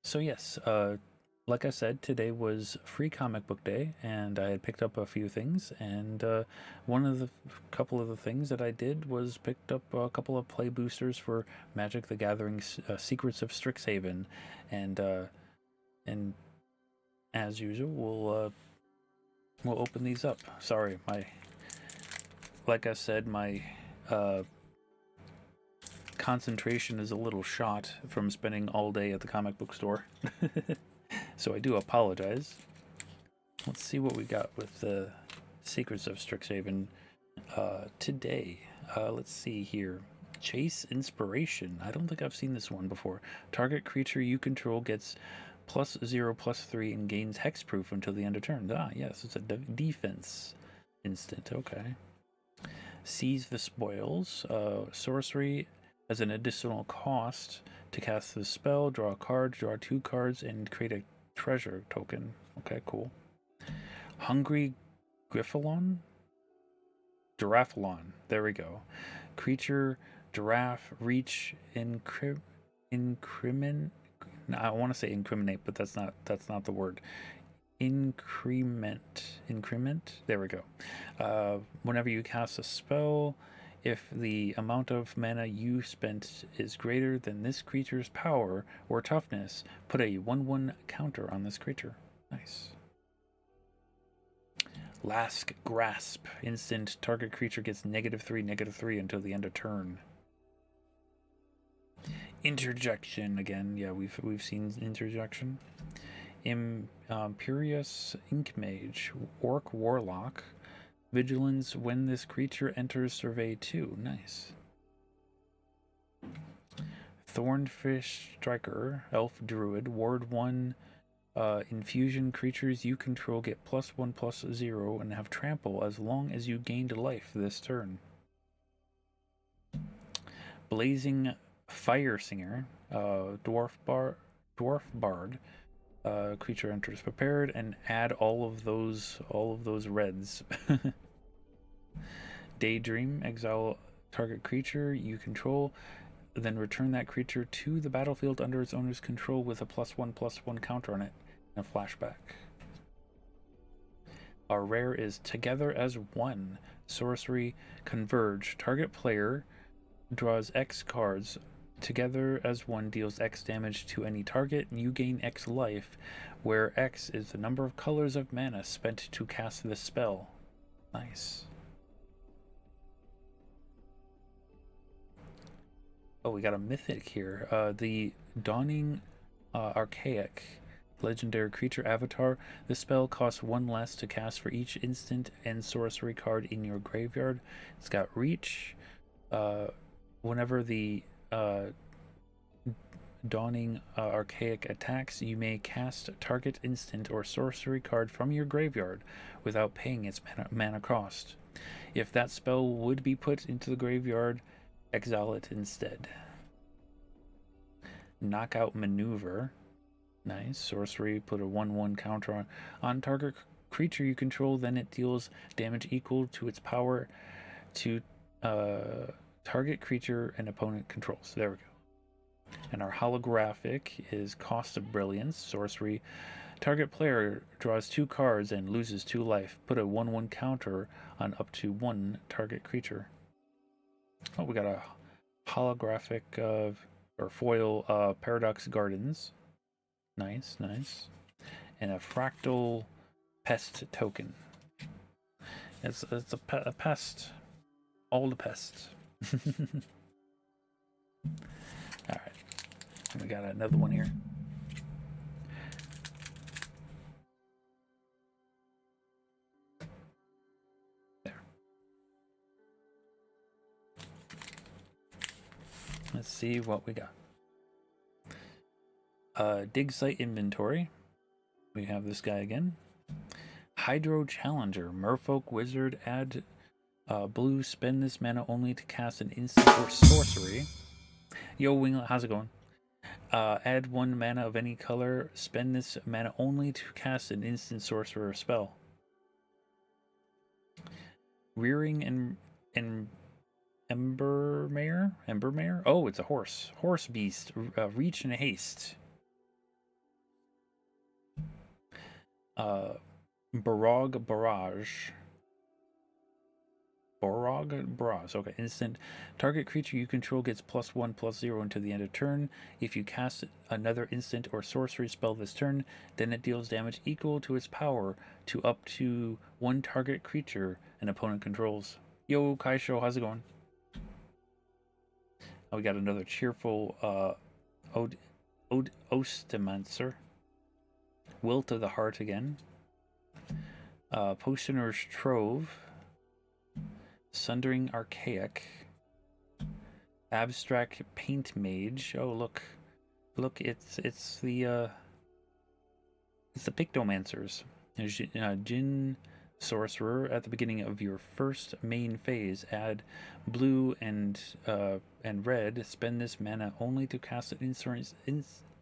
So yes, like I said, today was free comic book day, and I had picked up a few things. And one of the couple of the things that I did was picked up a couple of play boosters for Magic: The Gathering: Secrets of Strixhaven, and and as usual, we'll open these up. Sorry, my like I said, my uh, concentration is a little shot from spending all day at the comic book store. So I do apologize. Let's see what we got with the Secrets of Strixhaven today. Let's see here. Chase Inspiration. I don't think I've seen this one before. Target creature you control gets +0/+3 and gains hexproof until the end of turn. Ah, yes, it's a defense instant. Okay. Seize the Spoils. Sorcery as an additional cost to cast the spell. Draw a card, draw 2 cards, and create a treasure token. Okay, cool. Hungry Griffalon? Giraffalon. There we go. Creature, giraffe, reach, increment. I want to say incriminate, but that's not the word. Increment. There we go. Whenever you cast a spell, if the amount of mana you spent is greater than this creature's power or toughness, put a 1/1 counter on this creature. Nice. Last Grasp. Instant. Target creature gets -3/-3 until the end of turn. Interjection again. Yeah, we've seen interjection. Imperious Inkmage. Orc Warlock. Vigilance when this creature enters Survey 2. Nice. Thornfish Striker. Elf Druid. Ward 1. Infusion creatures you control get +1/+0 and have trample as long as you gained life this turn. Blazing Fire Singer, Dwarf Bard. Creature enters prepared and add all of those reds. Daydream, exile target creature you control, then return that creature to the battlefield under its owner's control with a +1/+1 counter on it and a flashback. Our rare is Together as One. Sorcery Converge. Target player draws X cards. Together as One deals X damage to any target. You gain X life, where X is the number of colors of mana spent to cast this spell. Nice. Oh, we got a mythic here. The Dawning Archaic. Legendary creature avatar. The spell costs 1 less to cast for each instant and sorcery card in your graveyard. It's got reach. Whenever the Dawning Archaic attacks, you may cast target instant or sorcery card from your graveyard without paying its mana cost. If that spell would be put into the graveyard, exile it instead. Knockout Maneuver. Nice. Sorcery, put a 1/1 counter on target creature you control, then it deals damage equal to its power to target creature and opponent controls. There we go. And our holographic is Cost of Brilliance. Sorcery. Target player draws 2 cards and loses 2 life. Put a 1/1 counter on up to 1 target creature. Oh, we got a holographic or foil Paradox Gardens. Nice, nice. And a fractal pest token. It's a pest. All the pests. Alright. We got another one here. There. Let's see what we got. Dig Site Inventory. We have this guy again. Hydro Challenger. Merfolk Wizard. Add blue. Spend this mana only to cast an instant or sorcery. Yo, Winglet, how's it going? Add 1 mana of any color. Spend this mana only to cast an instant sorcerer spell. Rearing and Embermare? Oh, it's a horse. Horse Beast. Reach and haste. Uh, Barog Barrage. Borog Barrage. Okay, instant. Target creature you control gets +1/+0 until the end of turn. If you cast another instant or sorcery spell this turn, then it deals damage equal to its power to up to one target creature an opponent controls. Yo, Kaisho, how's it going? Oh, we got another cheerful Ostimancer. Wilt of the Heart again. Potioner's Trove. Sundering Archaic. Abstract Paint Mage. Oh, look, it's the Pictomancers. Djinn Sorcerer. At the beginning of your first main phase, add blue and red. Spend this mana only to cast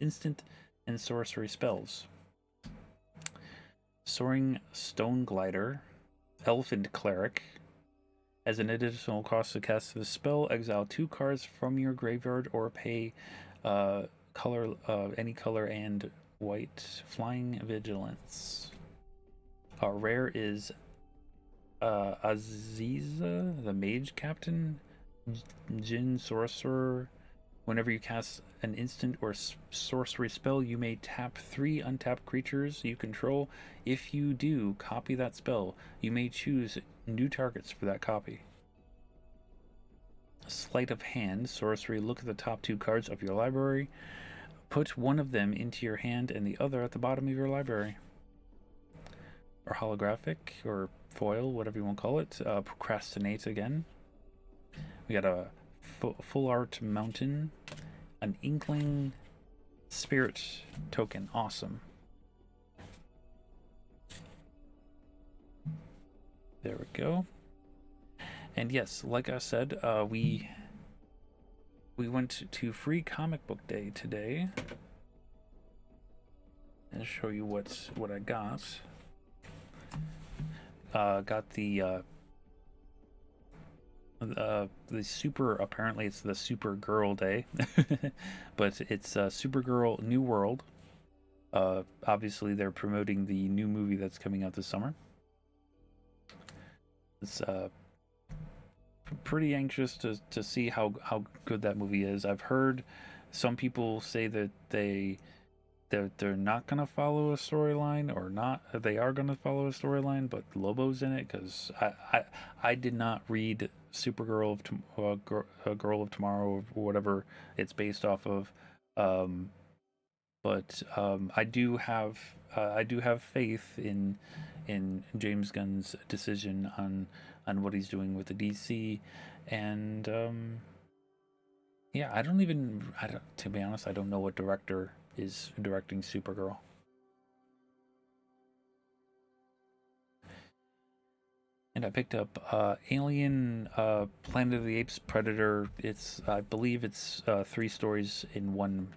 instant and sorcery spells. Soaring Stone Glider. Elfin Cleric. As an additional cost to cast this spell, exile 2 cards from your graveyard or pay any color and white. Flying Vigilance. Our rare is Aziza, the Mage Captain. Djinn Sorcerer. Whenever you cast an instant or sorcery spell, you may tap 3 untapped creatures you control. If you do, copy that spell. You may choose new targets for that copy. Sleight of Hand. Sorcery. Look at the top 2 cards of your library. Put one of them into your hand and the other at the bottom of your library. Or holographic, or foil, whatever you want to call it. Procrastinate again. We got a full art mountain, an inkling spirit token. Awesome. There we go. And yes, like I said, we went to Free Comic Book Day today. And show you what I got. Got the super, apparently it's the Supergirl Day, but it's Supergirl New World. Obviously they're promoting the new movie that's coming out this summer. It's pretty anxious to see how good that movie is. I've heard some people say that they're not gonna follow a storyline, or not. They are gonna follow a storyline, but Lobo's in it, because I did not read Supergirl of Girl of Tomorrow, or whatever it's based off of. But I do have faith in James Gunn's decision on what he's doing with the DC, and yeah, to be honest, I don't know what director is directing Supergirl. And I picked up Alien, Planet of the Apes, Predator. I believe it's 3 stories in one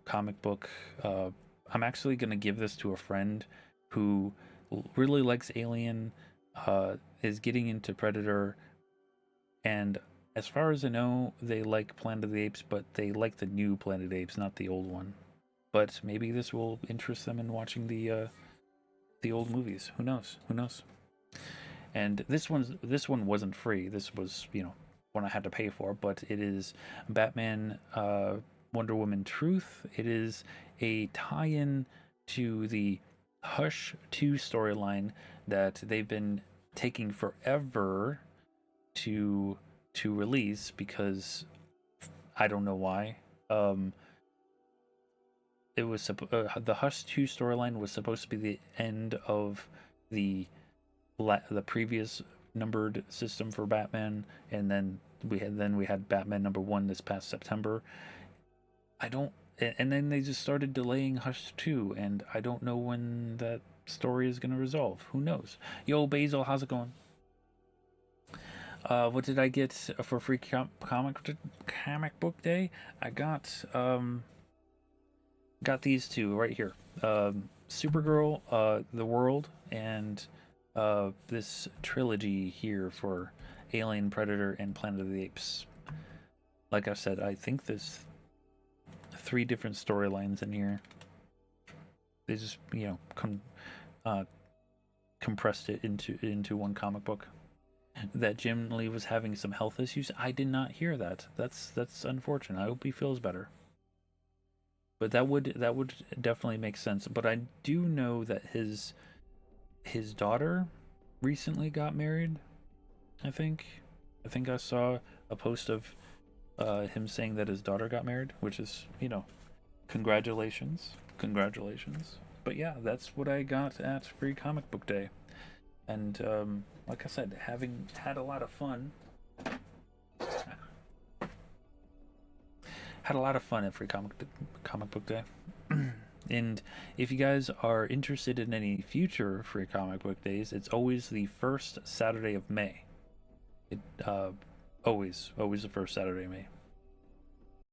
comic book. I'm actually going to give this to a friend who really likes Alien, is getting into Predator, and as far as I know, they like Planet of the Apes, but they like the new Planet of the Apes, not the old one. But maybe this will interest them in watching the old movies. Who knows? Who knows? And this one wasn't free. This was, one I had to pay for. But it is Batman, Wonder Woman Truth. It is a tie-in to the Hush 2 storyline that they've been taking forever to release, because I don't know why. It was the Hush 2 storyline was supposed to be the end of the previous numbered system for Batman, and then we had Batman #1 this past September. And then they just started delaying Hush 2, and I don't know when that story is going to resolve. Who knows? Yo, Basil, how's it going? What did I get for Free Comic Book Day? I got these 2 right here. Supergirl, The World, and this trilogy here for Alien, Predator, and Planet of the Apes. Like I said, I think there's 3 different storylines in here. They just, uh, compressed it into one comic book. That Jim Lee was having some health issues. I did not hear that. That's unfortunate. I hope he feels better. But that would definitely make sense. But I do know that his daughter recently got married. I think I saw a post of him saying that his daughter got married, which is, congratulations, congratulations. But yeah, that's what I got at Free Comic Book Day, and like I said, having had a lot of fun. Had a lot of fun at Free Comic Book Day. And if you guys are interested in any future Free Comic Book Days, it's always the first Saturday of May. It always the first Saturday of May.